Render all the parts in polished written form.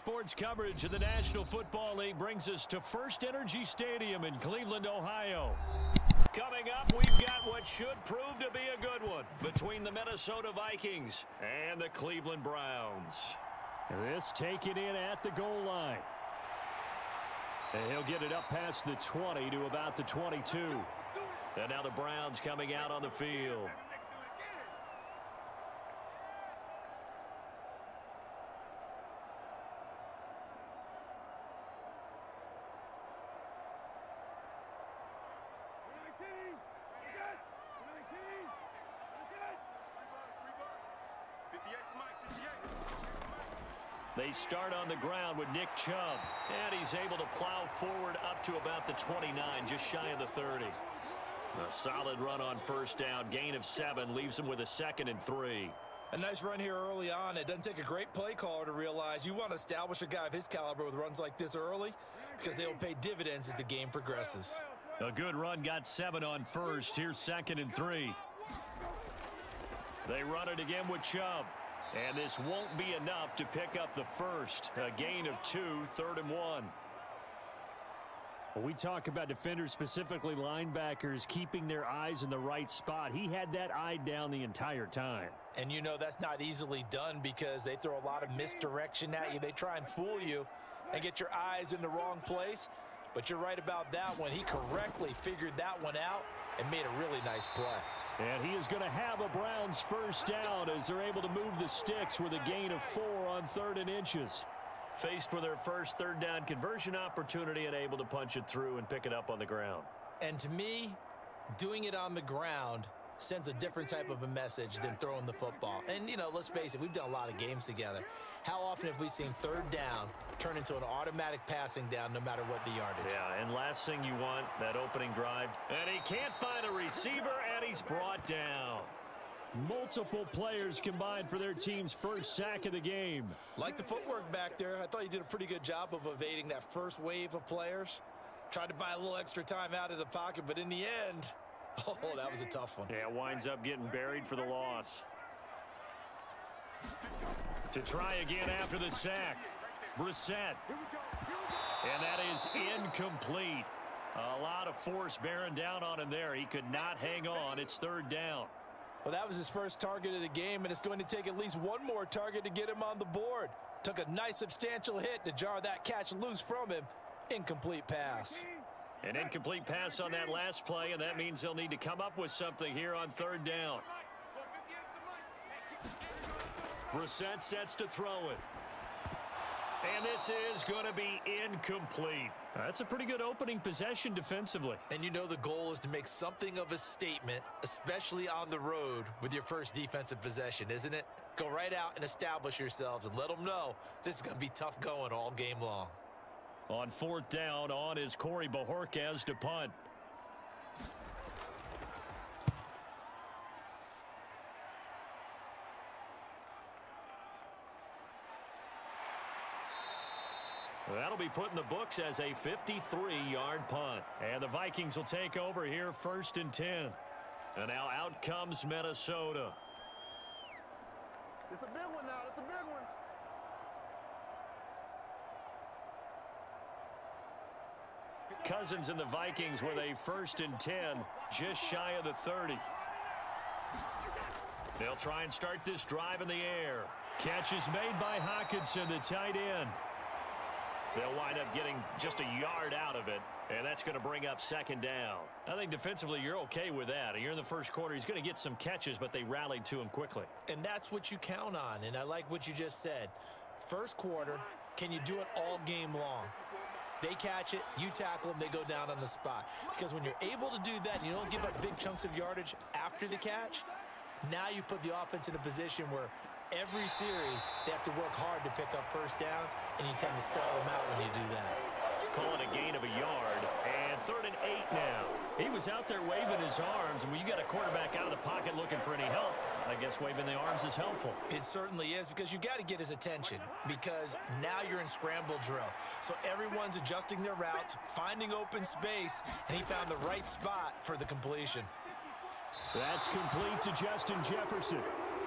Sports coverage of the National Football League brings us to First Energy Stadium in Cleveland, Ohio. Coming up, we've got what should prove to be a good one between the Minnesota Vikings and the Cleveland Browns. This taken in at the goal line. And he'll get it up past the 20 to about the 22. And now the Browns coming out on the field. They start on the ground with Nick Chubb, and he's able to plow forward up to about the 29, just shy of the 30. A solid run on first down, gain of 7, leaves him with a 2nd and 3. A nice run here early on. It doesn't take a great play caller to realize you want to establish a guy of his caliber with runs like this early because they will pay dividends as the game progresses. A good run, got 7 on first. Here's 2nd and 3. They run it again with Chubb. And this won't be enough to pick up the first. A gain of 2, 3rd and 1. When we talk about defenders, specifically linebackers, keeping their eyes in the right spot, he had that eye down the entire time. And you know that's not easily done because they throw a lot of misdirection at you. They try and fool you and get your eyes in the wrong place. But you're right about that one. He correctly figured that one out and made a really nice play. And he is going to have a Browns first down as they're able to move the sticks with a gain of 4 on 3rd and inches. Faced with their first 3rd down conversion opportunity and able to punch it through and pick it up on the ground. And to me, doing it on the ground sends a different type of a message than throwing the football. And, you know, let's face it, we've done a lot of games together. How often have we seen 3rd down turn into an automatic passing down no matter what the yardage? Yeah, and last thing you want, that opening drive. And he can't find a receiver, and he's brought down. Multiple players combined for their team's first sack of the game. Like the footwork back there, I thought he did a pretty good job of evading that first wave of players. Tried to buy a little extra time out of the pocket, but in the end, oh, that was a tough one. Yeah, winds up getting buried for the loss. To try again after the sack, Brissett. And that is incomplete. A lot of force bearing down on him there. He could not hang on. It's 3rd down. Well, that was his first target of the game, and it's going to take at least one more target to get him on the board. Took a nice substantial hit to jar that catch loose from him. Incomplete pass. An incomplete pass on that last play, and that means they'll need to come up with something here on 3rd down. Brissett sets to throw it. And this is going to be incomplete. That's a pretty good opening possession defensively. And you know the goal is to make something of a statement, especially on the road with your first defensive possession, isn't it? Go right out and establish yourselves and let them know this is going to be tough going all game long. On 4th down, on is Corey Bojorquez to punt. That'll be put in the books as a 53-yard punt. And the Vikings will take over here 1st and 10. And now out comes Minnesota. It's a big one now. It's a big one. Cousins and the Vikings with a 1st and 10, just shy of the 30. They'll try and start this drive in the air. Catch is made by Hockenson, the tight end. They'll wind up getting just a yard out of it, and that's going to bring up 2nd down. I think defensively you're okay with that. You're in the first quarter. He's going to get some catches, but they rallied to him quickly. And that's what you count on, and I like what you just said. First quarter, can you do it all game long? They catch it, you tackle them, they go down on the spot. Because when you're able to do that and you don't give up big chunks of yardage after the catch, now you put the offense in a position where every series they have to work hard to pick up first downs, and you tend to stall them out when you do that. Calling a gain of a yard, and 3rd and 8 now. He was out there waving his arms, and when you got a quarterback out of the pocket looking for any help, I guess waving the arms is helpful. It certainly is, because you got to get his attention, because now you're in scramble drill. So everyone's adjusting their routes, finding open space, and he found the right spot for the completion. That's complete to Justin Jefferson.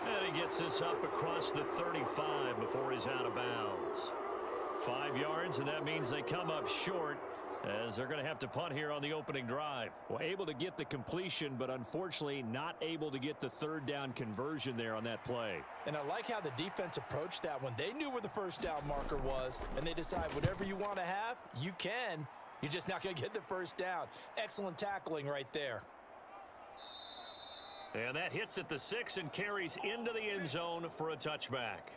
And he gets this up across the 35 before he's out of bounds. 5 yards, and that means they come up short as they're going to have to punt here on the opening drive. Well, able to get the completion, but unfortunately not able to get the third down conversion there on that play. And I like how the defense approached that one. They knew where the first down marker was, and they decide whatever you want to have, you can. You're just not going to get the first down. Excellent tackling right there. And that hits at the 6 and carries into the end zone for a touchback.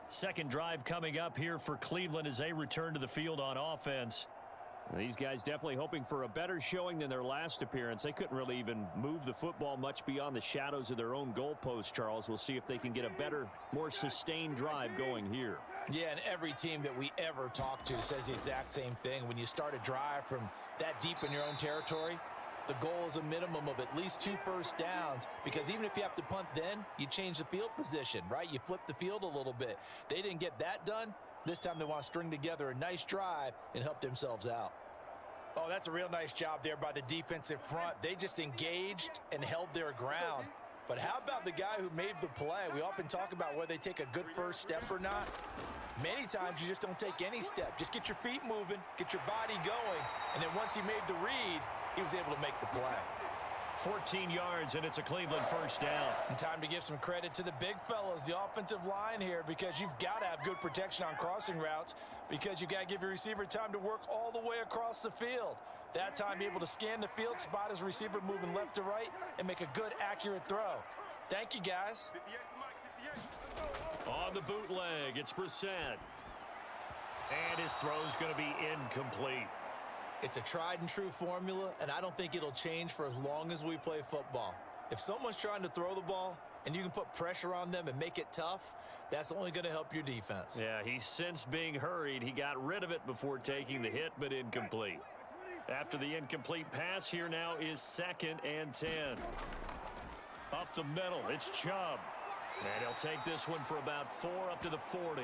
Second drive coming up here for Cleveland as they return to the field on offense. These guys definitely hoping for a better showing than their last appearance. They couldn't really even move the football much beyond the shadows of their own goalpost, Charles. We'll see if they can get a better, more sustained drive going here. Yeah, and every team that we ever talk to says the exact same thing. When you start a drive from that deep in your own territory, the goal is a minimum of at least 2 first downs, because even if you have to punt then, you change the field position, right? You flip the field a little bit. They didn't get that done. This time they want to string together a nice drive and help themselves out. Oh, that's a real nice job there by the defensive front. They just engaged and held their ground. But how about the guy who made the play? We often talk about whether they take a good first step or not. Many times you just don't take any step. Just get your feet moving, get your body going, and then once he made the read, he was able to make the play. 14 yards, and it's a Cleveland first down. And time to give some credit to the big fellas, the offensive line here, because you've got to have good protection on crossing routes, because you've got to give your receiver time to work all the way across the field. That time, be able to scan the field, spot his receiver moving left to right, and make a good, accurate throw. Thank you, guys. On the bootleg, it's Brissett. And his throw's going to be incomplete. It's a tried-and-true formula, and I don't think it'll change for as long as we play football. If someone's trying to throw the ball and you can put pressure on them and make it tough, that's only going to help your defense. Yeah, he sensed being hurried. He got rid of it before taking the hit, but incomplete. After the incomplete pass, here now is 2nd and 10. Up the middle, it's Chubb. And he'll take this one for about 4 up to the 40.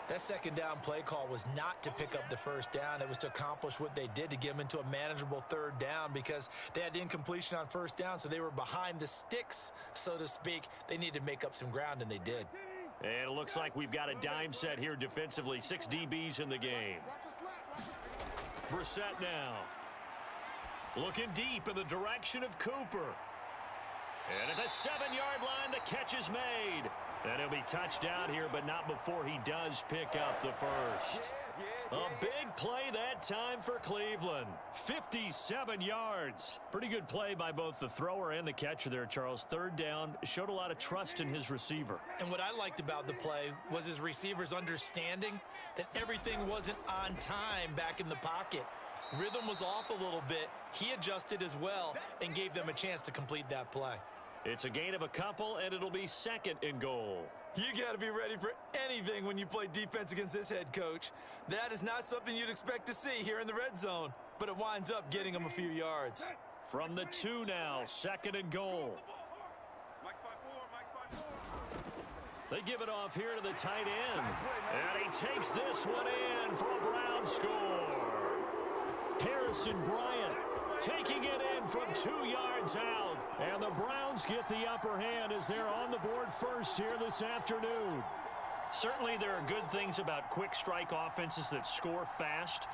That second down play call was not to pick up the first down. It was to accomplish what they did, to get them into a manageable third down, because they had incompletion on first down, so they were behind the sticks, so to speak. They needed to make up some ground, and they did. And it looks like we've got a dime set here defensively. 6 DBs in the game. Brissett now. Looking deep in the direction of Cooper. And at the 7-yard line, the catch is made. And he'll be touched down here, but not before he does pick up the first. A big play that time for Cleveland. 57 yards. Pretty good play by both the thrower and the catcher there, Charles. Third down, showed a lot of trust in his receiver. And what I liked about the play was his receiver's understanding that everything wasn't on time back in the pocket. Rhythm was off a little bit. He adjusted as well and gave them a chance to complete that play. It's a gain of a couple, and it'll be 2nd and goal. You got to be ready for anything when you play defense against this head coach. That is not something you'd expect to see here in the red zone, but it winds up getting him a few yards. From the 2 now, 2nd and goal. They give it off here to the tight end. And he takes this one in for a Brown score. Harrison Bryant taking it in from 2 yards out. And the Browns get the upper hand as they're on the board first here this afternoon. Certainly there are good things about quick strike offenses that score fast,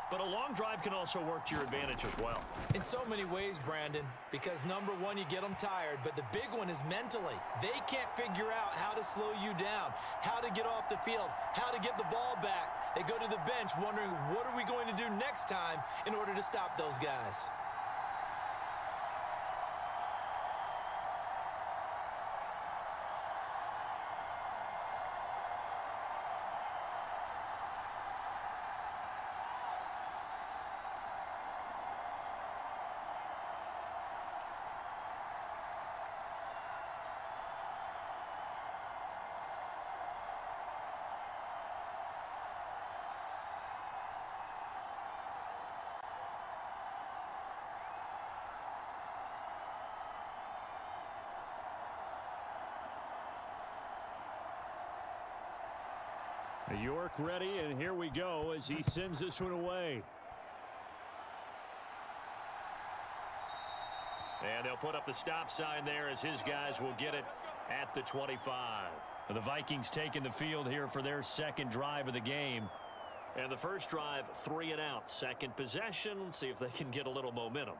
but a long drive can also work to your advantage as well. In so many ways, Brandon, because number one, you get them tired, but the big one is mentally. They can't figure out how to slow you down, how to get off the field, how to get the ball back. They go to the bench wondering, what are we going to do next time in order to stop those guys? York ready, and here we go as he sends this one away. And they'll put up the stop sign there as his guys will get it at the 25. The Vikings taking the field here for their second drive of the game. And the first drive, 3 and out. Second possession. Let's see if they can get a little momentum.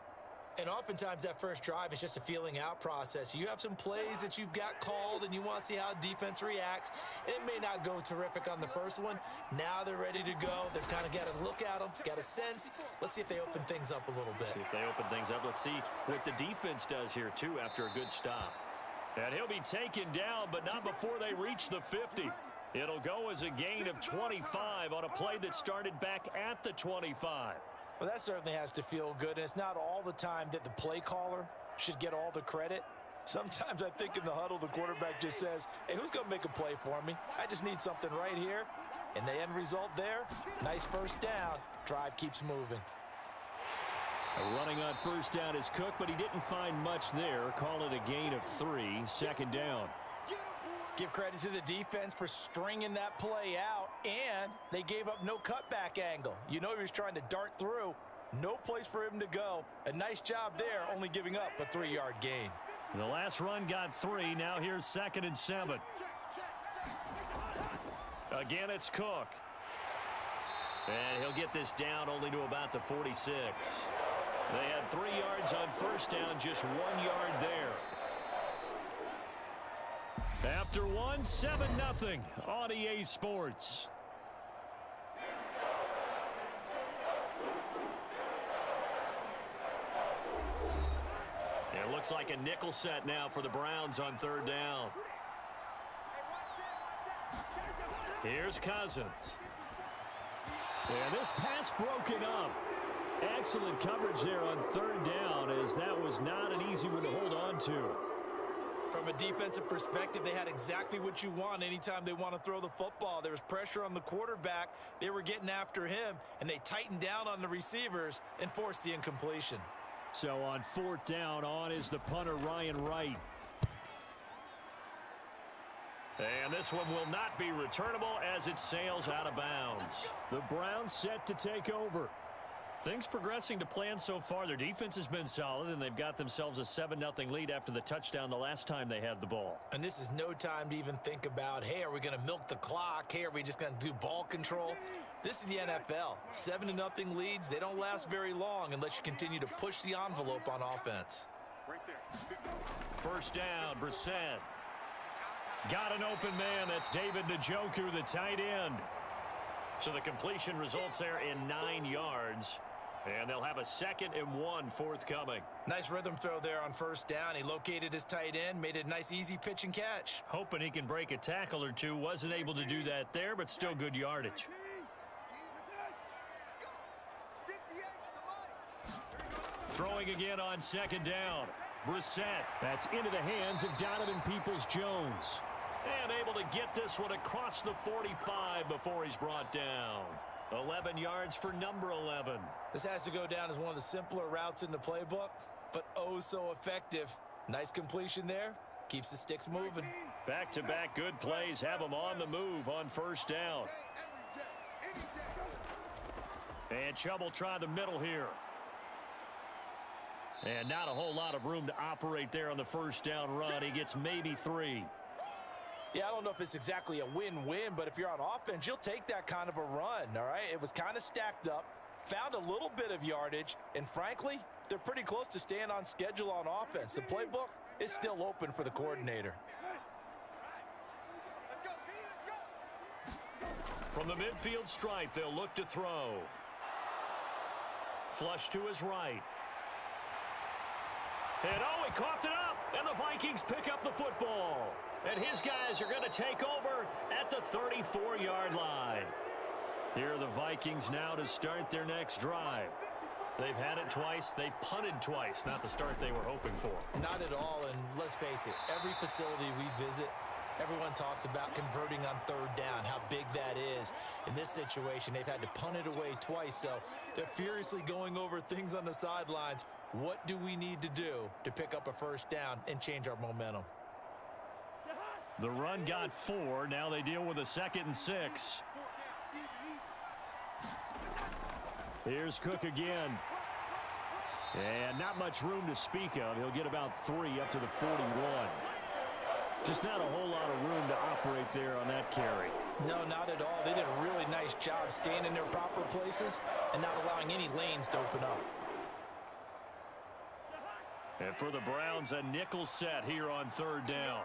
And oftentimes that first drive is just a feeling out process. You have some plays that you've got called and you want to see how defense reacts. It may not go terrific on the first one. Now they're ready to go. They've kind of got to look at them, got a sense. Let's see if they open things up a little bit. See if they open things up. Let's see what the defense does here, too, after a good stop. And he'll be taken down, but not before they reach the 50. It'll go as a gain of 25 on a play that started back at the 25. Well, that certainly has to feel good, and it's not all the time that the play caller should get all the credit. Sometimes I think in the huddle, the quarterback just says, hey, who's going to make a play for me? I just need something right here. And the end result there, nice first down. Drive keeps moving. Running on first down is Cook, but he didn't find much there. Call it a gain of 3, second down. Give credit to the defense for stringing that play out, and they gave up no cutback angle. You know he was trying to dart through. No place for him to go. A nice job there, only giving up a 3-yard gain. The last run got 3. Now here's 2nd and 7. Again, it's Cook. And he'll get this down only to about the 46. They had 3 yards on first down, just 1 yard there. After 1, 7-0 on EA Sports. It looks like a nickel set now for the Browns on third down. Here's Cousins. And this pass broken up. Excellent coverage there on third down, as that was not an easy one to hold on to. From a defensive perspective, they had exactly what you want anytime they want to throw the football. There was pressure on the quarterback. They were getting after him, and they tightened down on the receivers and forced the incompletion. So on fourth down, on is the punter, Ryan Wright. And this one will not be returnable as it sails out of bounds. The Browns set to take over. Things progressing to plan so far. Their defense has been solid, and they've got themselves a 7-0 lead after the touchdown the last time they had the ball. And this is no time to even think about, hey, are we going to milk the clock? Hey, are we just going to do ball control? This is the NFL. 7-0 leads, they don't last very long unless you continue to push the envelope on offense. First down, Brissett. Got an open man. That's David Njoku, the tight end. So the completion results there in 9 yards. And they'll have a 2nd and 1 forthcoming. Nice rhythm throw there on first down. He located his tight end, made it a nice easy pitch and catch. Hoping he can break a tackle or two. Wasn't able to do that there, but still good yardage. Throwing again on 2nd down. Brissett. That's into the hands of Donovan Peoples-Jones. And able to get this one across the 45 before he's brought down. 11 yards for number 11. This has to go down as one of the simpler routes in the playbook, but oh so effective. Nice completion there. Keeps the sticks moving. Back-to-back good plays have them on the move on first down. And Chubb will try the middle here. And not a whole lot of room to operate there on the first down run. He gets maybe 3. Yeah, I don't know if it's exactly a win-win, but if you're on offense, you'll take that kind of a run, all right? It was kind of stacked up, found a little bit of yardage, and frankly, they're pretty close to staying on schedule on offense. The playbook is still open for the coordinator. From the midfield stripe, they'll look to throw. Flush to his right. And oh, he coughed it up, and the Vikings pick up the football. And his guys are going to take over at the 34-yard line. Here are the Vikings now to start their next drive. They've had it twice. They've punted twice. Not the start they were hoping for. Not at all, and let's face it, every facility we visit, everyone talks about converting on third down, how big that is. In this situation, they've had to punt it away twice, so they're furiously going over things on the sidelines. What do we need to do to pick up a first down and change our momentum? The run got 4. Now they deal with a 2nd and 6. Here's Cook again. And not much room to speak of. He'll get about 3 up to the 41. Just not a whole lot of room to operate there on that carry. No, not at all. They did a really nice job staying in their proper places and not allowing any lanes to open up. And for the Browns, a nickel set here on 3rd down.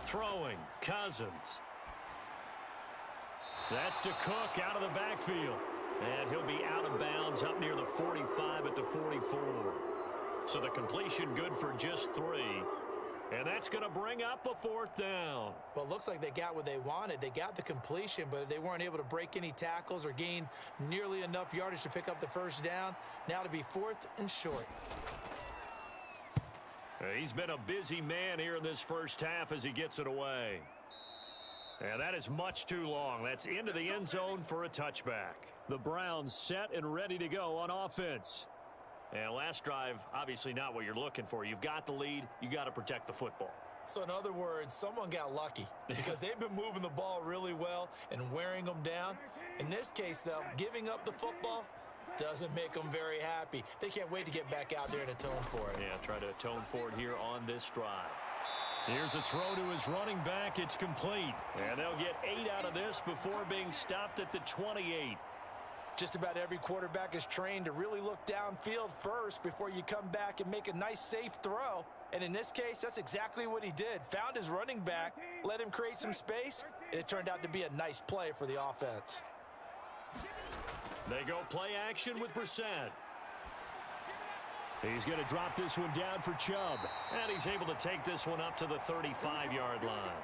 Throwing, Cousins. That's to Cook out of the backfield. And he'll be out of bounds up near the 45 at the 44. So the completion good for just 3. And that's going to bring up a 4th down. Well, it looks like they got what they wanted. They got the completion, but they weren't able to break any tackles or gain nearly enough yardage to pick up the 1st down. Now to be 4th and short. He's been a busy man here in this first half as he gets it away. And that is much too long. That's into the end zone for a touchback. The Browns set and ready to go on offense. And last drive, obviously not what you're looking for. You've got the lead. You got to protect the football. So in other words, someone got lucky because they've been moving the ball really well and wearing them down. In this case, though, giving up the football doesn't make them very happy. They can't wait to get back out there and atone for it. Yeah, try to atone for it here on this drive. Here's a throw to his running back. It's complete. And they'll get 8 out of this before being stopped at the 28. Just about every quarterback is trained to really look downfield first before you come back and make a nice, safe throw. And in this case, that's exactly what he did. Found his running back, let him create some space, and it turned out to be a nice play for the offense. They go play action with Brissett. He's going to drop this one down for Chubb. And he's able to take this one up to the 35-yard line.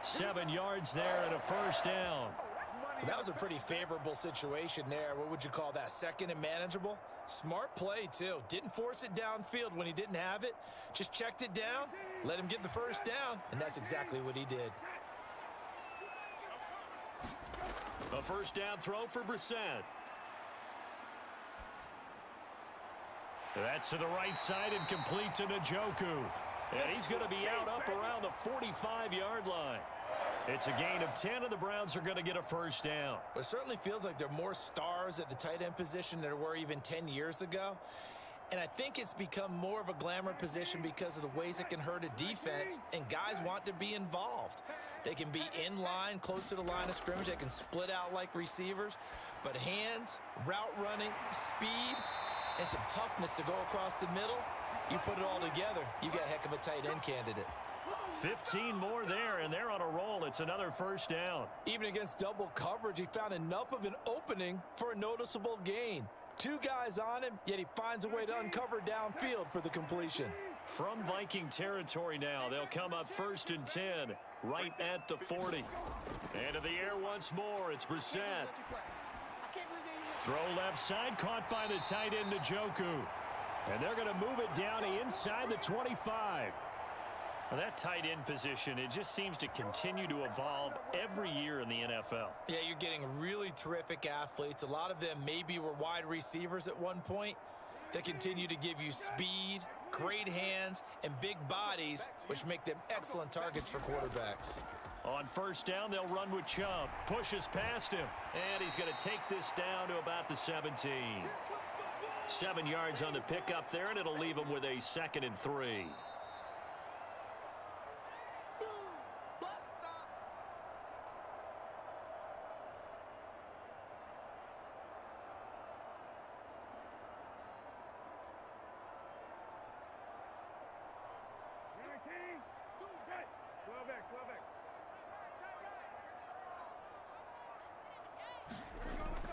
7 yards there and a 1st down. That was a pretty favorable situation there. What would you call that? 2nd and manageable? Smart play, too. Didn't force it downfield when he didn't have it. Just checked it down, let him get the 1st down, and that's exactly what he did. A 1st down throw for Brissett. That's to the right side and complete to Njoku. And he's going to be out up around the 45-yard line. It's a gain of 10, and the Browns are going to get a 1st down. It certainly feels like there are more stars at the tight end position than there were even 10 years ago. And I think it's become more of a glamour position because of the ways it can hurt a defense, and guys want to be involved. They can be in line, close to the line of scrimmage. They can split out like receivers. But hands, route running, speed, and some toughness to go across the middle, you put it all together, you got a heck of a tight end candidate. 15 more there, and they're on a roll. It's another 1st down. Even against double coverage, he found enough of an opening for a noticeable gain. 2 guys on him, yet he finds a way to uncover downfield for the completion. From Viking territory now, they'll come up 1st and 10, right at the 40. Into the air once more, it's Brissett. Throw left side, caught by the tight end Njoku. And they're going to move it down inside the 25. Now that tight end position, it just seems to continue to evolve every year in the NFL. Yeah, you're getting really terrific athletes. A lot of them maybe were wide receivers at one point. They continue to give you speed, great hands, and big bodies, which make them excellent targets for quarterbacks. On 1st down, they'll run with Chubb. Pushes past him. And he's going to take this down to about the 17. 7 yards on the pickup there, and it'll leave him with a 2nd and 3.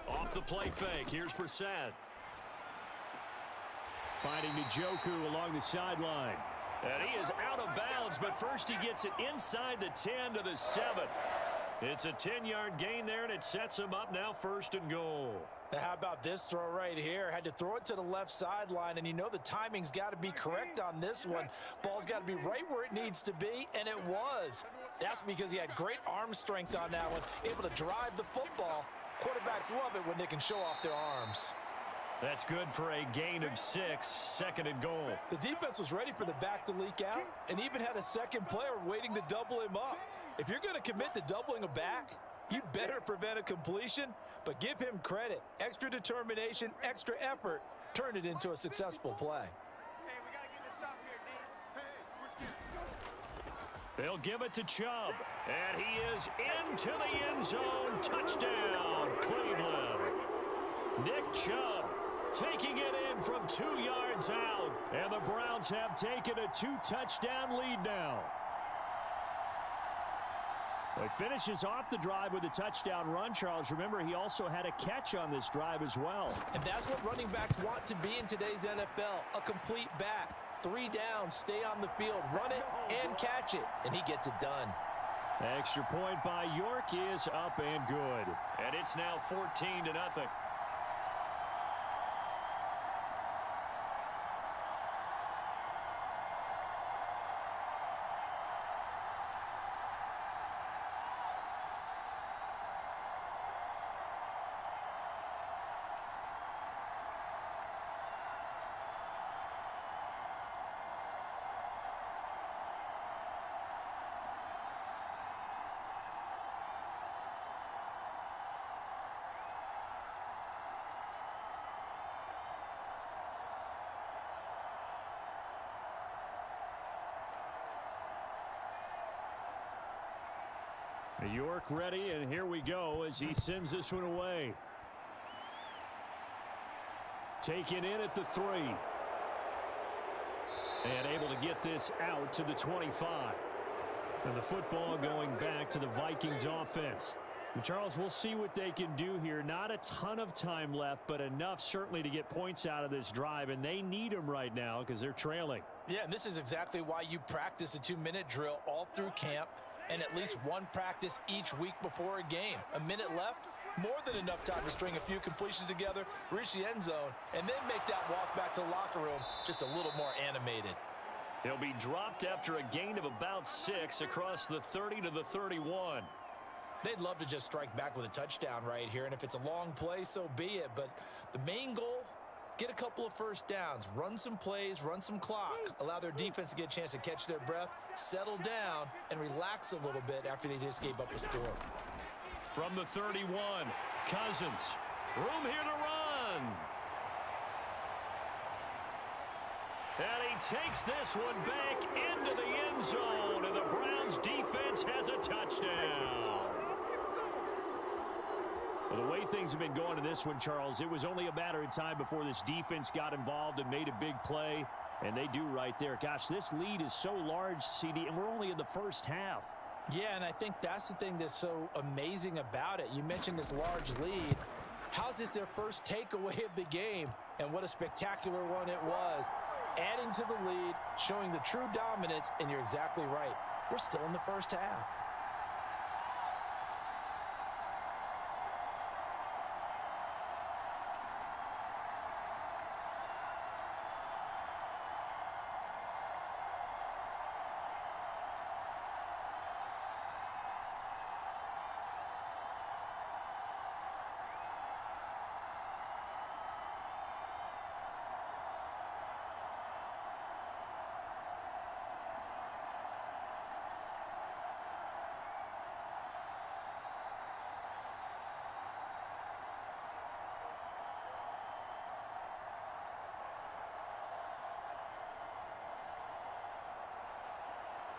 Off the play fake. Here's Brissett. Finding Njoku along the sideline. And he is out of bounds, but first he gets it inside the 10 to the 7. It's a 10-yard gain there, and it sets him up now 1st and goal. Now, how about this throw right here? Had to throw it to the left sideline, and you know the timing's got to be correct on this one. Ball's got to be right where it needs to be, and it was. That's because he had great arm strength on that one, able to drive the football. Quarterbacks love it when they can show off their arms. That's good for a gain of 6, 2nd and goal. The defense was ready for the back to leak out and even had a second player waiting to double him up. If you're going to commit to doubling a back, you better prevent a completion, but give him credit. Extra determination, extra effort, turn it into a successful play. Hey, we got to get this stop here, D. Hey, switch They'll give it to Chubb. And he is into the end zone. Touchdown, Cleveland. Nick Chubb taking it in from 2 yards out. And the Browns have taken a 2-touchdown lead now. He finishes off the drive with a touchdown run, Charles. Remember, he also had a catch on this drive as well. And that's what running backs want to be in today's NFL, a complete back. 3 downs, stay on the field, run it, and catch it. And he gets it done. Extra point by York is up and good. And it's now 14-0. York ready, and here we go as he sends this one away. Taken in at the 3. And able to get this out to the 25. And the football going back to the Vikings offense. And Charles, we'll see what they can do here. Not a ton of time left, but enough certainly to get points out of this drive, and they need them right now because they're trailing. Yeah, and this is exactly why you practice a 2-minute drill all through camp, and at least one practice each week before a game. A minute left, more than enough time to string a few completions together, reach the end zone, and then make that walk back to the locker room just a little more animated. He'll be dropped after a gain of about 6 across the 30 to the 31. They'd love to just strike back with a touchdown right here, and if it's a long play, so be it. But the main goal, get a couple of first downs, run some plays, run some clock, allow their defense to get a chance to catch their breath, settle down, and relax a little bit after they just gave up a score. From the 31, Cousins. Room here to run. And he takes this one back into the end zone, and the Browns defense has a touchdown. Well, the way things have been going in this one, Charles, it was only a matter of time before this defense got involved and made a big play, and they do right there. Gosh, this lead is so large, CD, and we're only in the first half. Yeah, and I think that's the thing that's so amazing about it. You mentioned this large lead. How's this their first takeaway of the game? And what a spectacular one it was. Adding to the lead, showing the true dominance, and you're exactly right. We're still in the first half.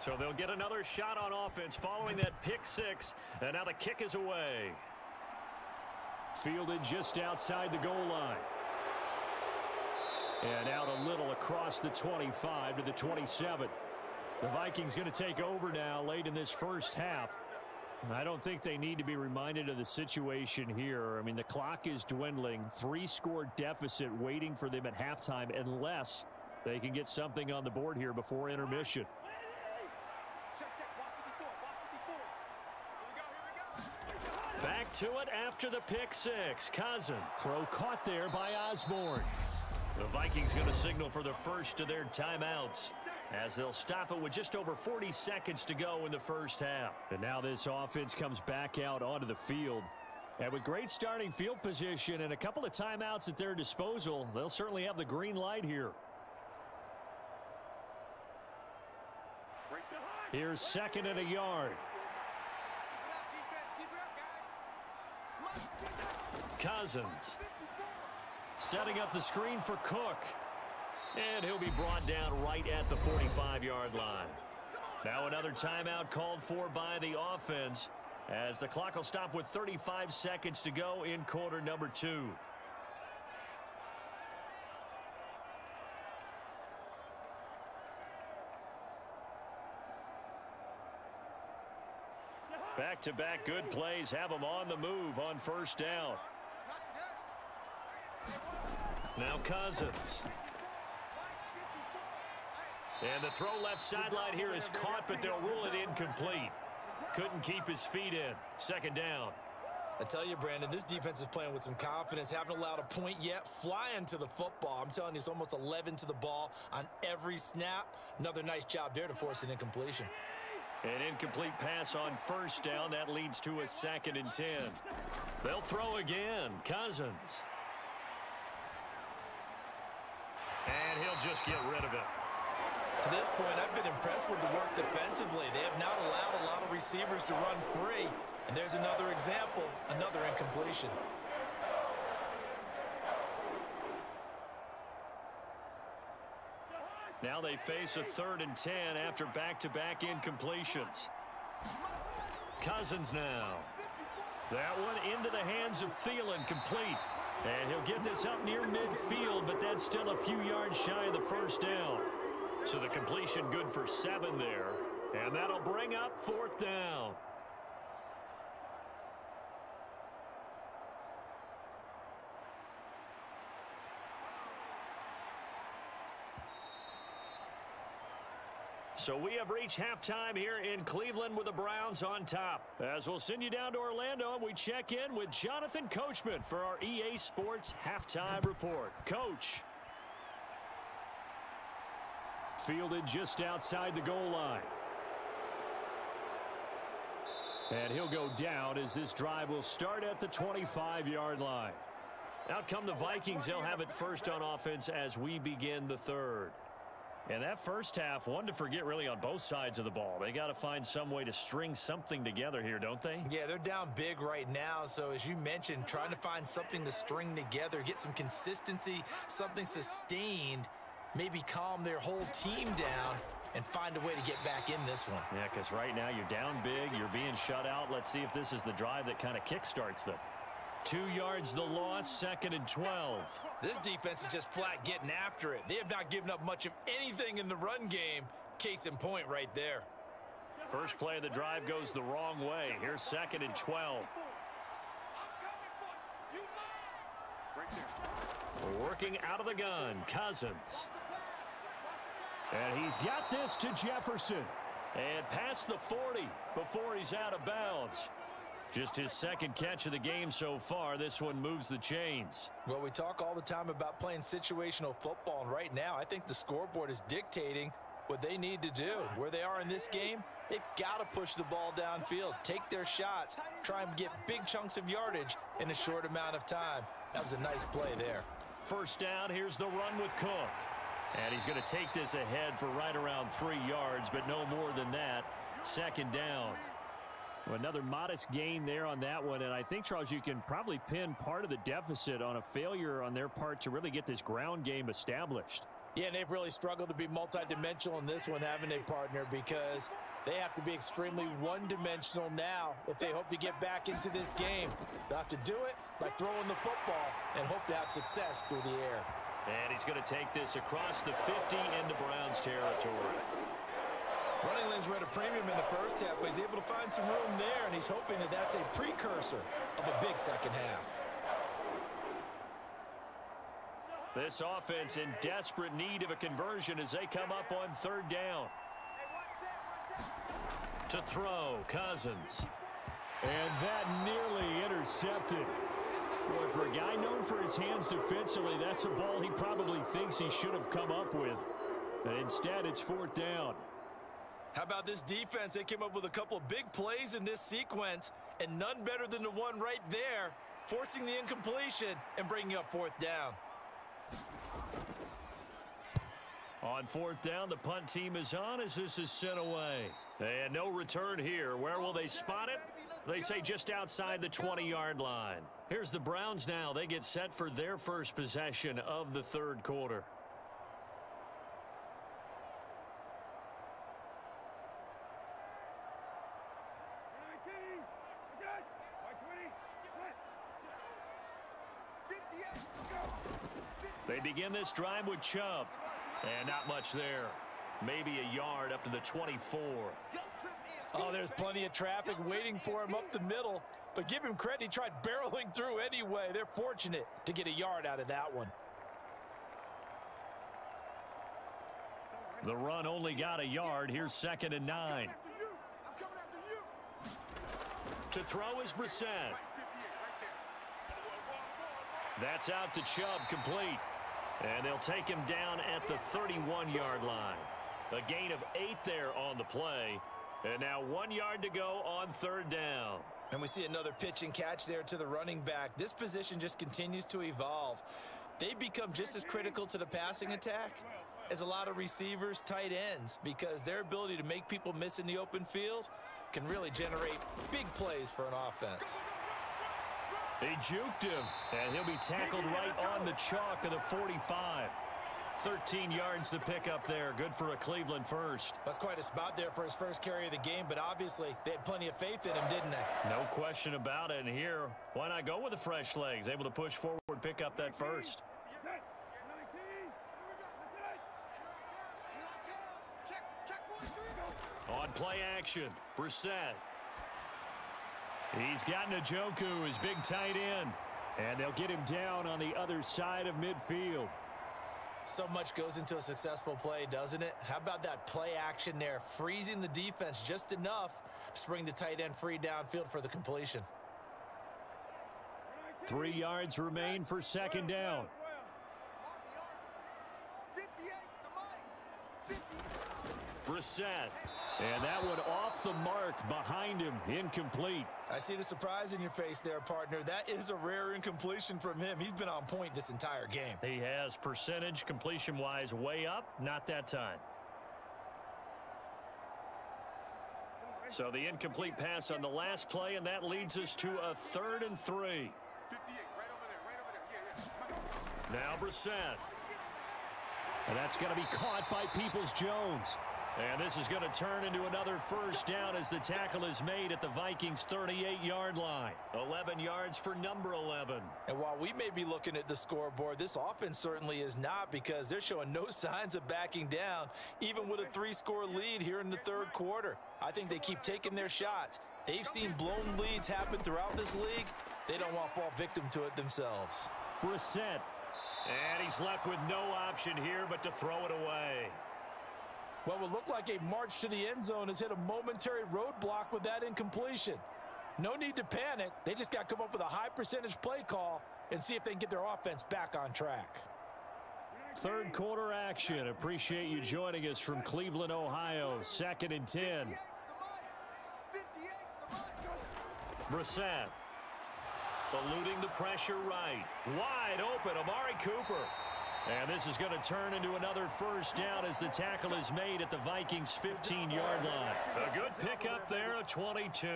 So they'll get another shot on offense following that pick 6, and now the kick is away. Fielded just outside the goal line. And out a little across the 25 to the 27. The Vikings going to take over now late in this first half. I don't think they need to be reminded of the situation here. I mean, the clock is dwindling. 3-score deficit waiting for them at halftime unless they can get something on the board here before intermission. Back to it after the pick 6. Cousins. Throw caught there by Osborne. The Vikings going to signal for the first of their timeouts as they'll stop it with just over 40 seconds to go in the first half. And now this offense comes back out onto the field. And with great starting field position and a couple of timeouts at their disposal, they'll certainly have the green light here. Here's 2nd and a yard. Cousins setting up the screen for Cook. And he'll be brought down right at the 45-yard line. Now another timeout called for by the offense, as the clock will stop with 35 seconds to go in quarter number 2. Back-to-back good plays have them on the move on first down. Now Cousins. And the throw left sideline here is caught, but they'll rule it incomplete. Couldn't keep his feet in. Second down. I tell you, Brandon, this defense is playing with some confidence. Haven't allowed a point yet. Flying to the football. I'm telling you, it's almost 11 to the ball on every snap. Another nice job there to force an incompletion. An incomplete pass on first down. That leads to a 2nd and 10. They'll throw again. Cousins. And he'll just get rid of it. To this point, I've been impressed with the work defensively. They have not allowed a lot of receivers to run free. And there's another example, another incompletion. Now they face a 3rd and 10 after back-to-back incompletions. Cousins now. That one into the hands of Thielen, complete. And he'll get this up near midfield, but that's still a few yards shy of the first down. So the completion good for 7 there. And that'll bring up 4th down. So we have reached halftime here in Cleveland with the Browns on top. As we'll send you down to Orlando, and we check in with Jonathan Coachman for our EA Sports Halftime Report. Coach. Fielded just outside the goal line. And he'll go down as this drive will start at the 25-yard line. Out come the Vikings. They'll have it first on offense as we begin the 3rd. And that first half, one to forget really on both sides of the ball. They got to find some way to string something together here, don't they? Yeah, they're down big right now. So as you mentioned, trying to find something to string together, get some consistency, something sustained, maybe calm their whole team down and find a way to get back in this one. Yeah, because right now you're down big, you're being shut out. Let's see if this is the drive that kind of kickstarts them. 2 yards the loss, 2nd and 12. This defense is just flat getting after it. They have not given up much of anything in the run game. Case in point right there. First play of the drive goes the wrong way. Here's 2nd and 12. Working out of the gun, Cousins. And he's got this to Jefferson. And past the 40 before he's out of bounds. Just his 2nd catch of the game so far. This one moves the chains. Well, we talk all the time about playing situational football, and right now I think the scoreboard is dictating what they need to do. Where they are in this game, they've got to push the ball downfield, take their shots, try and get big chunks of yardage in a short amount of time. That was a nice play there. First down, here's the run with Cook. And he's going to take this ahead for right around 3 yards, but no more than that. 2nd down. Well, another modest gain there on that one, and I think, Charles, you can probably pin part of the deficit on a failure on their part to really get this ground game established. Yeah, and they've really struggled to be multidimensional in this one, haven't they, partner, because they have to be extremely one-dimensional now if they hope to get back into this game. They'll have to do it by throwing the football and hope to have success through the air. And he's going to take this across the 50 into Browns territory. Running lanes were at a premium in the first half, but he's able to find some room there, and he's hoping that that's a precursor of a big second half. This offense in desperate need of a conversion as they come up on 3rd down. To throw, Cousins. And that nearly intercepted. Boy, for a guy known for his hands defensively, that's a ball he probably thinks he should have come up with. But instead, it's 4th down. How about this defense? They came up with a couple of big plays in this sequence, and none better than the one right there, forcing the incompletion and bringing up 4th down. On 4th down, the punt team is on as this is sent away. And no return here. Where will they spot it? They say just outside the 20-yard line. Here's the Browns now. They get set for their first possession of the 3rd quarter. They begin this drive with Chubb. And not much there. Maybe a yard up to the 24. Oh, there's plenty of traffic waiting for him up the middle. But give him credit, he tried barreling through anyway. They're fortunate to get a yard out of that one. The run only got a yard. Here's 2nd and 9. To throw is Brissett. That's out to Chubb, complete. And they'll take him down at the 31-yard line. A gain of 8 there on the play. And now 1 yard to go on 3rd down. And we see another pitch and catch there to the running back. This position just continues to evolve. They become just as critical to the passing attack as a lot of receivers, tight ends, because their ability to make people miss in the open field can really generate big plays for an offense. They juked him, and he'll be tackled right on the chalk of the 45. 13 yards to pick up there. Good for a Cleveland first. That's quite a spot there for his first carry of the game, but obviously they had plenty of faith in him, didn't they? No question about it. And here, why not go with the fresh legs? Able to push forward, pick up that first. On play action, Brissett. He's got Njoku, his big tight end. And they'll get him down on the other side of midfield. So much goes into a successful play, doesn't it? How about that play action there, freezing the defense just enough to bring the tight end free downfield for the completion. 3 yards remain for 2nd down. Brissett. And that one off the mark behind him, incomplete. I see the surprise in your face there, partner. That is a rare incompletion from him. He's been on point this entire game. He has. Percentage, completion-wise, way up. Not that time. So the incomplete pass on the last play, and that leads us to a 3rd and 3. Now Brissett. And that's going to be caught by Peoples-Jones. And this is going to turn into another first down as the tackle is made at the Vikings 38-yard line. 11 yards for number 11. And while we may be looking at the scoreboard, this offense certainly is not, because they're showing no signs of backing down, even with a 3-score lead here in the 3rd quarter. I think they keep taking their shots. They've seen blown leads happen throughout this league. They don't want to fall victim to it themselves. Brissett. And he's left with no option here but to throw it away. What would look like a march to the end zone has hit a momentary roadblock with that incompletion. No need to panic. They just got to come up with a high percentage play call and see if they can get their offense back on track. 3rd quarter action. Appreciate you joining us from Cleveland, Ohio. 2nd and 10. Brissett. Eluding the pressure right. Wide open, Amari Cooper. And this is going to turn into another first down as the tackle is made at the Vikings 15-yard line. A good pickup there, a 22.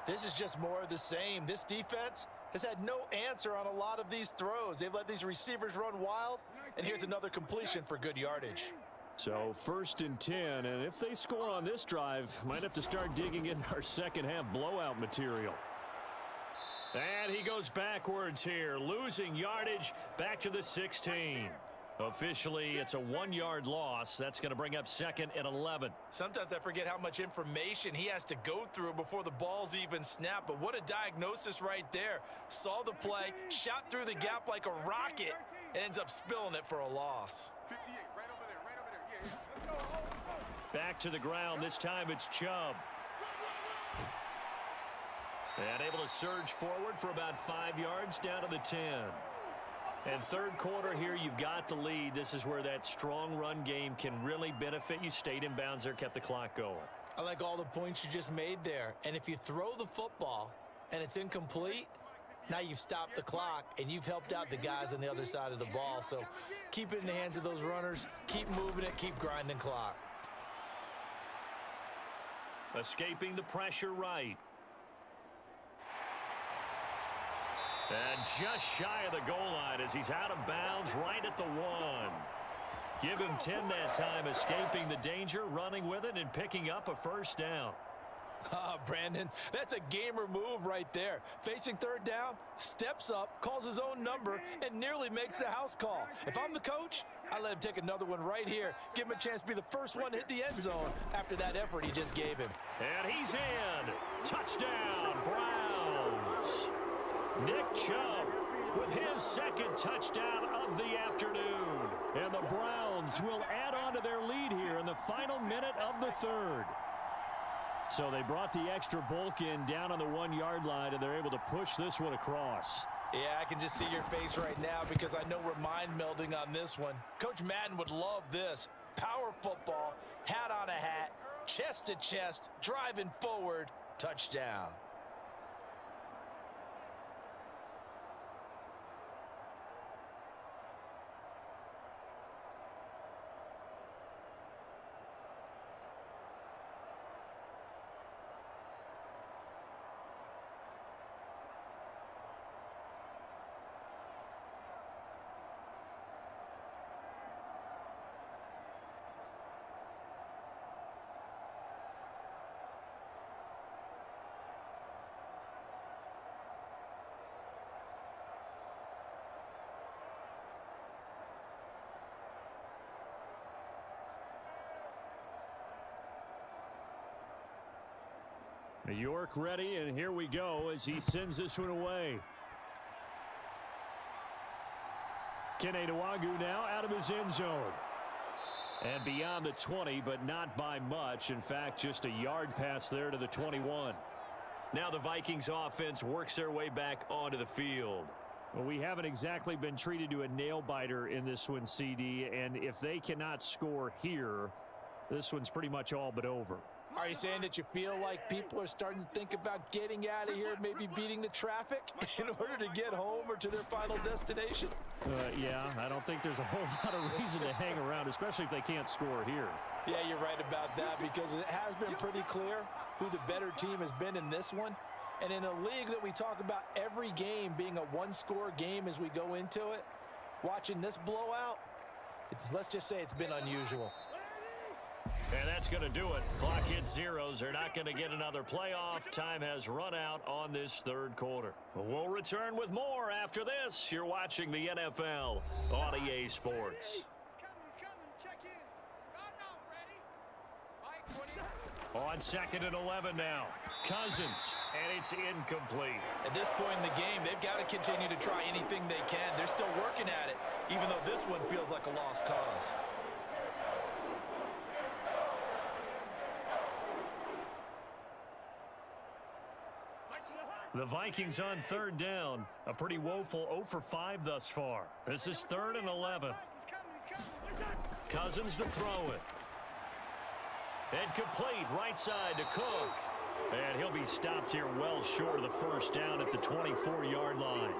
This is just more of the same. This defense has had no answer on a lot of these throws. They've let these receivers run wild, and here's another completion for good yardage. So 1st and 10, and if they score on this drive, might have to start digging in our second half blowout material. And he goes backwards here, losing yardage back to the 16. Officially, it's a 1-yard loss. That's going to bring up 2nd and 11. Sometimes I forget how much information he has to go through before the ball's even snapped. But what a diagnosis right there. Saw the play, shot through the gap like a rocket, and ends up spilling it for a loss. Back to the ground. This time it's Chubb. And able to surge forward for about 5 yards down to the 10. And 3rd quarter here, you've got the lead. This is where that strong run game can really benefit you. Stayed in bounds there, kept the clock going. I like all the points you just made there. And if you throw the football and it's incomplete, now you've stopped the clock and you've helped out the guys on the other side of the ball. So keep it in the hands of those runners. Keep moving it. Keep grinding clock. Escaping the pressure right. And just shy of the goal line as he's out of bounds right at the 1. Give him 10 that time, escaping the danger, running with it, and picking up a first down. Brandon, that's a gamer move right there. Facing third down, steps up, calls his own number, and nearly makes the house call. If I'm the coach, I let him take another one right here. Give him a chance to be the first one to hit the end zone after that effort he just gave him. And he's in. Touchdown, Browns. Nick Chubb with his second touchdown of the afternoon. And the Browns will add on to their lead here in the final minute of the third. So they brought the extra bulk in down on the 1-yard line, and they're able to push this one across. Yeah, I can just see your face right now because I know we're mind melding on this one. Coach Madden would love this. Power football, hat on a hat, chest to chest, driving forward, touchdown. York ready, and here we go as he sends this one away. Kene Nwangwu now out of his end zone. And beyond the 20, but not by much. In fact, just a yard pass there to the 21. Now the Vikings offense works their way back onto the field. Well, we haven't exactly been treated to a nail-biter in this one, CD. And if they cannot score here, this one's pretty much all but over. Are you saying that you feel like people are starting to think about getting out of here, maybe beating the traffic in order to get home or to their final destination? Yeah, I don't think there's a whole lot of reason to hang around, especially if they can't score here. Yeah, you're right about that because it has been pretty clear who the better team has been in this one. And in a league that we talk about every game being a one-score game as we go into it, watching this blowout, let's just say it's been unusual. And that's going to do it. Clock hits zeros. They're not going to get another playoff. Time has run out on this third quarter. We'll return with more after this. You're watching the NFL on EA Sports. On 2nd and 11 now. Cousins, and it's incomplete. At this point in the game, they've got to continue to try anything they can. They're still working at it, even though this one feels like a lost cause. The Vikings on third down. A pretty woeful 0 for 5 thus far. This is 3rd and 11. Cousins to throw it. And complete right side to Cook. And he'll be stopped here well short of the first down at the 24-yard line.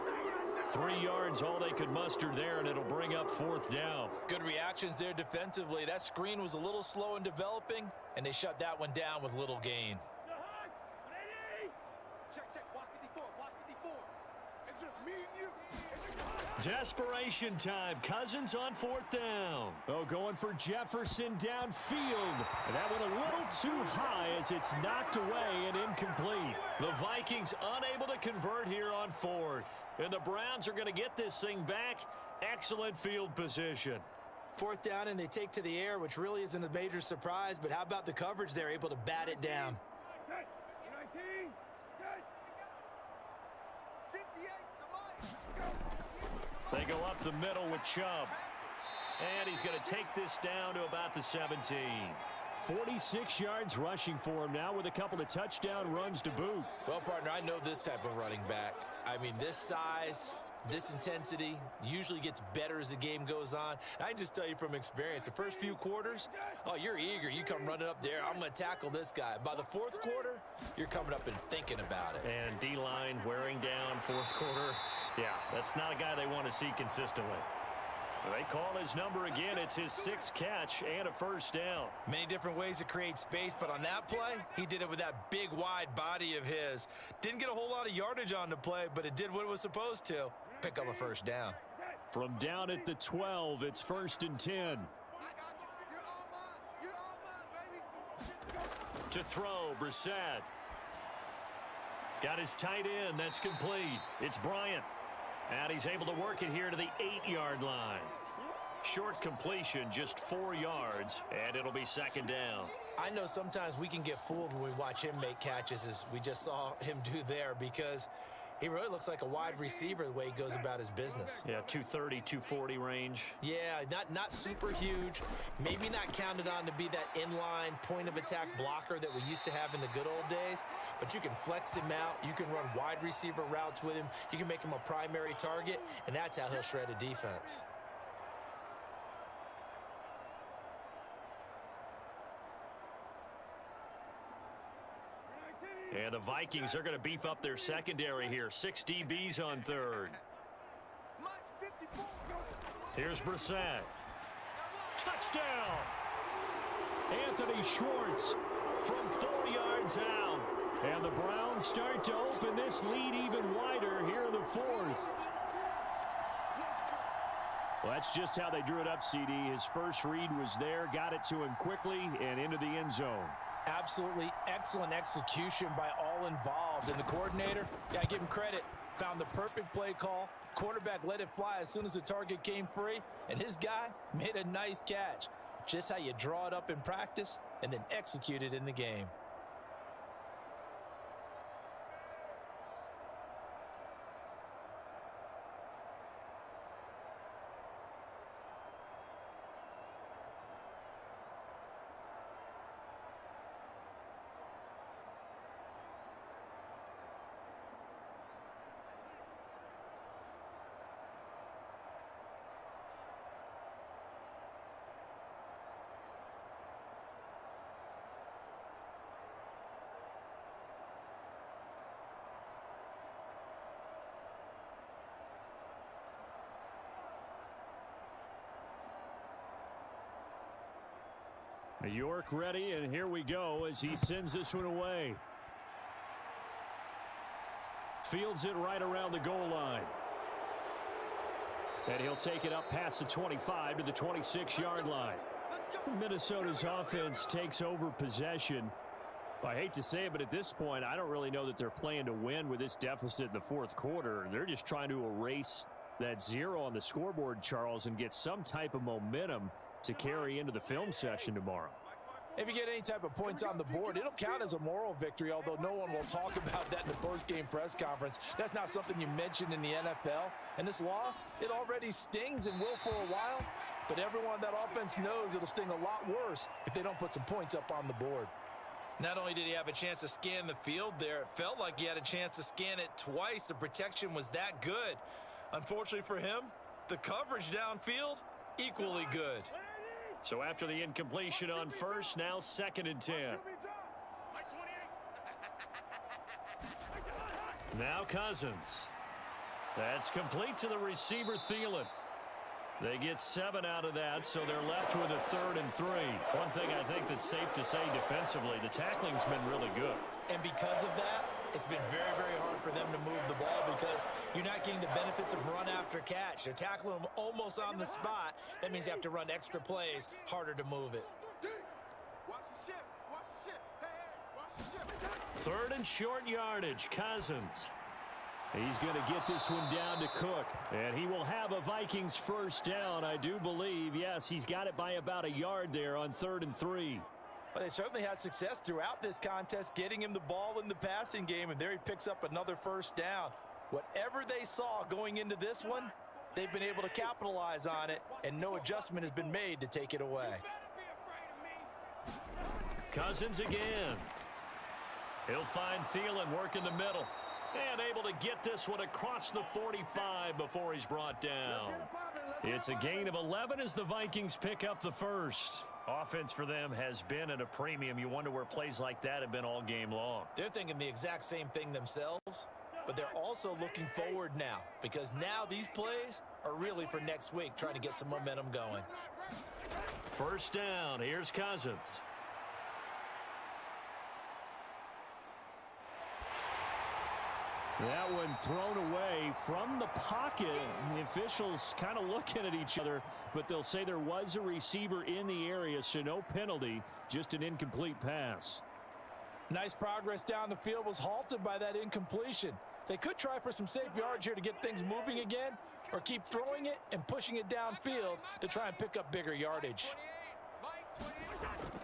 3 yards all they could muster there, and it'll bring up 4th down. Good reactions there defensively. That screen was a little slow in developing, and they shut that one down with little gain. Desperation time. Cousins on 4th down. Oh, going for Jefferson downfield. And that one a little too high as it's knocked away and incomplete. The Vikings unable to convert here on 4th. And the Browns are going to get this thing back. Excellent field position. 4th down, and they take to the air, which really isn't a major surprise. But how about the coverage there, able to bat it down? They go up the middle with Chubb. And he's going to take this down to about the 17. 46 yards rushing for him now with a couple of touchdown runs to boot. Well, partner, I know this type of running back. I mean, this size, this intensity usually gets better as the game goes on. And I just tell you from experience, the first few quarters, oh, you're eager. You come running up there. I'm going to tackle this guy. By the 4th quarter, you're coming up and thinking about it. And D-line wearing down 4th quarter. Yeah, that's not a guy they want to see consistently. They call his number again. It's his 6th catch and a first down. Many different ways to create space, but on that play, he did it with that big, wide body of his. Didn't get a whole lot of yardage on the play, but it did what it was supposed to. Pick up a first down. From down at the 12, it's 1st and 10. To throw, Brissett. Got his tight end. That's complete. It's Bryant. And he's able to work it here to the 8-yard line. Short completion, just 4 yards, and it'll be second down. I know sometimes we can get fooled when we watch him make catches, as we just saw him do there, because he really looks like a wide receiver the way he goes about his business. Yeah, 230, 240 range. Yeah, not super huge. Maybe not counted on to be that inline point-of-attack blocker that we used to have in the good old days, but you can flex him out. You can run wide receiver routes with him. You can make him a primary target, and that's how he'll shred a defense. And the Vikings are going to beef up their secondary here. 6 DBs on third. Here's Brissett. Touchdown! Anthony Schwartz from 4 yards out. And the Browns start to open this lead even wider here in the 4th. Well, that's just how they drew it up, CD. His first read was there, got it to him quickly, and into the end zone. Absolutely excellent execution by all involved. And the coordinator, got to give him credit, found the perfect play call. Quarterback let it fly as soon as the target came free, and his guy made a nice catch. Just how you draw it up in practice and then execute it in the game. York ready, and here we go as he sends this one away. Fields it right around the goal line. And he'll take it up past the 25 to the 26-yard line. Minnesota's offense takes over possession. I hate to say it, but at this point, I don't really know that they're playing to win with this deficit in the 4th quarter. They're just trying to erase that 0 on the scoreboard, Charles, and get some type of momentum to carry into the film session tomorrow. If you get any type of points on the board, it'll count as a moral victory, although no one will talk about that in the post-game press conference. That's not something you mentioned in the NFL. And this loss, it already stings and will for a while, but everyone on that offense knows it'll sting a lot worse if they don't put some points up on the board. Not only did he have a chance to scan the field there, it felt like he had a chance to scan it twice. The protection was that good. Unfortunately for him, the coverage downfield, equally good. So after the incompletion on first, now 2nd and 10. Now Cousins. That's complete to the receiver, Thielen. They get 7 out of that, so they're left with a 3rd and 3. One thing I think that's safe to say defensively, the tackling's been really good. And because of that, it's been very, very hard for them to move the ball because you're not getting the benefits of run after catch. They're tackling them almost on the spot. That means you have to run extra plays, harder to move it. 3rd and short yardage, Cousins. He's going to get this one down to Cook, and he will have a Vikings first down, I do believe. Yes, he's got it by about a yard there on 3rd and 3. But they certainly had success throughout this contest, getting him the ball in the passing game, and there he picks up another first down. Whatever they saw going into this one, they've been able to capitalize on it, and no adjustment has been made to take it away. Cousins again. He'll find Thielen working the middle. And able to get this one across the 45 before he's brought down. It's a gain of 11 as the Vikings pick up the first. Offense for them has been at a premium. You wonder where plays like that have been all game long. They're thinking the exact same thing themselves, but they're also looking forward now because now these plays are really for next week, trying to get some momentum going. First down. Here's Cousins. That one thrown away from the pocket. The officials kind of looking at each other, but they'll say there was a receiver in the area, so no penalty, just an incomplete pass. Nice progress down the field was halted by that incompletion. They could try for some safe yards here to get things moving again, or keep throwing it and pushing it downfield to try and pick up bigger yardage.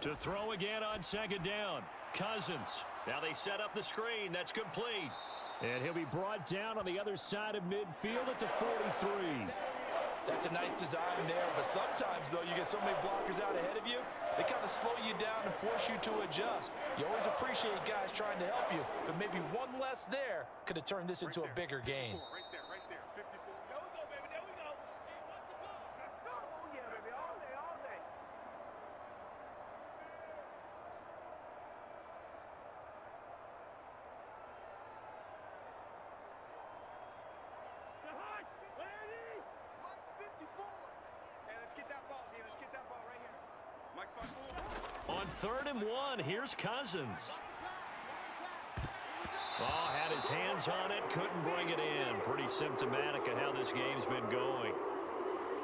To throw again on second down. Cousins. Now they set up the screen. That's complete. And he'll be brought down on the other side of midfield at the 43. That's a nice design there, but sometimes, though, you get so many blockers out ahead of you, they kind of slow you down and force you to adjust. You always appreciate guys trying to help you, but maybe one less there could have turned this into a bigger gain. Right there, 54. There we go, baby, there we go. Let's go. Oh, yeah, baby, all day, all day. Mike 54. Hey, let's get that ball, D. Let's get that ball right here. Mike's by 4. On 3rd and 1, here's Cousins. Oh, had his hands on it, couldn't bring it in. Pretty symptomatic of how this game's been going.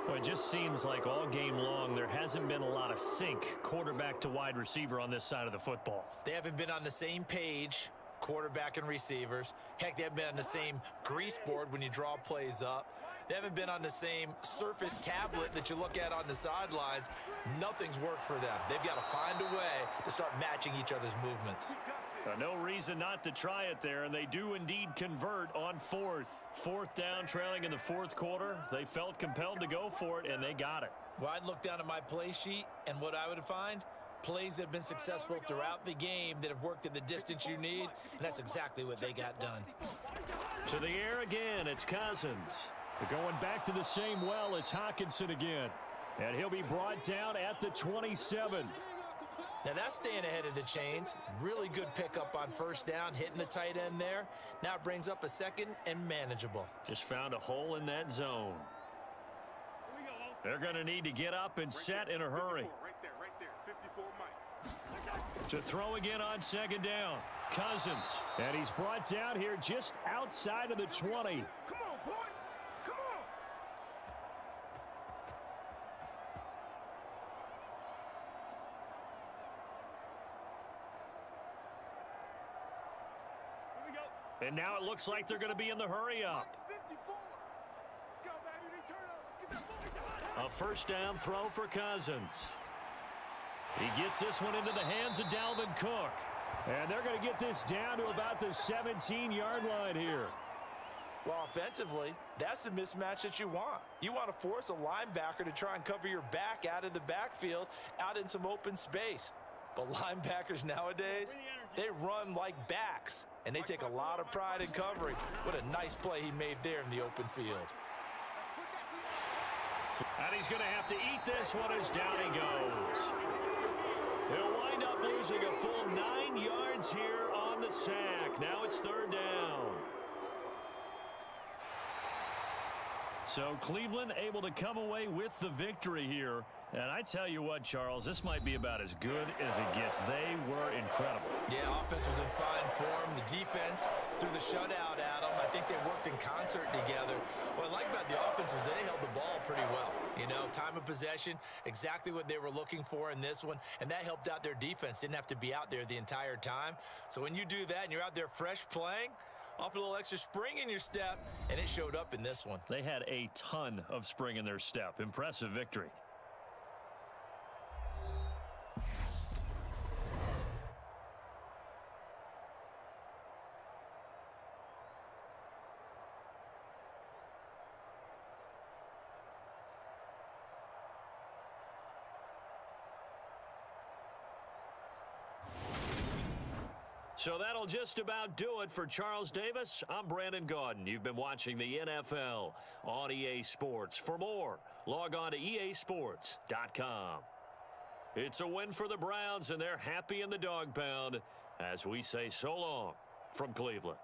Well, it just seems like all game long there hasn't been a lot of sync quarterback to wide receiver on this side of the football. They haven't been on the same page, quarterback and receivers. Heck, they haven't been on the same grease board when you draw plays up. They haven't been on the same Surface tablet that you look at on the sidelines. Nothing's worked for them. They've got to find a way to start matching each other's movements. No reason not to try it there, and they do indeed convert on 4th. 4th down, trailing in the 4th quarter. They felt compelled to go for it, and they got it. Well, I'd look down at my play sheet, and what I would find, plays that have been successful throughout the game that have worked at the distance you need, and that's exactly what they got done. To the air again, it's Cousins. They're going back to the same well. It's Hockenson again. And he'll be brought down at the 27. Now that's staying ahead of the chains. Really good pickup on 1st down, hitting the tight end there. Now it brings up a 2nd and manageable. Just found a hole in that zone. They're going to need to get up and set in a hurry. Right there, 54, Mike. To throw again on 2nd down. Cousins. And he's brought down here just outside of the 20. Come on, boy. Come on. Here we go. And now it looks like they're going to be in the hurry up. Mike 54. Let's go, baby. They turn up. Let's get that ball. A 1st down throw for Cousins. He gets this one into the hands of Dalvin Cook. And they're going to get this down to about the 17-yard line here. Well, offensively, that's the mismatch that you want. You want to force a linebacker to try and cover your back out of the backfield, out in some open space. But linebackers nowadays, they run like backs, and they take a lot of pride in covering. What a nice play he made there in the open field. And he's going to have to eat this one as down he goes. He'll wind up losing a full 9 yards here on the sack. Now it's 3rd down. So Cleveland able to come away with the victory here. And I tell you what, Charles, this might be about as good as it gets. They were incredible. Yeah, offense was in fine form. The defense threw the shutout at them. I think they worked in concert together. What I like about the offense was they held the ball pretty well. You know, time of possession, exactly what they were looking for in this one. And that helped out their defense. Didn't have to be out there the entire time. So when you do that and you're out there fresh playing, off a little extra spring in your step, and it showed up in this one. They had a ton of spring in their step. Impressive victory. So that'll just about do it for Charles Davis. I'm Brandon Gaudin. You've been watching the NFL on EA Sports. For more, log on to easports.com. It's a win for the Browns, and they're happy in the dog pound as we say so long from Cleveland.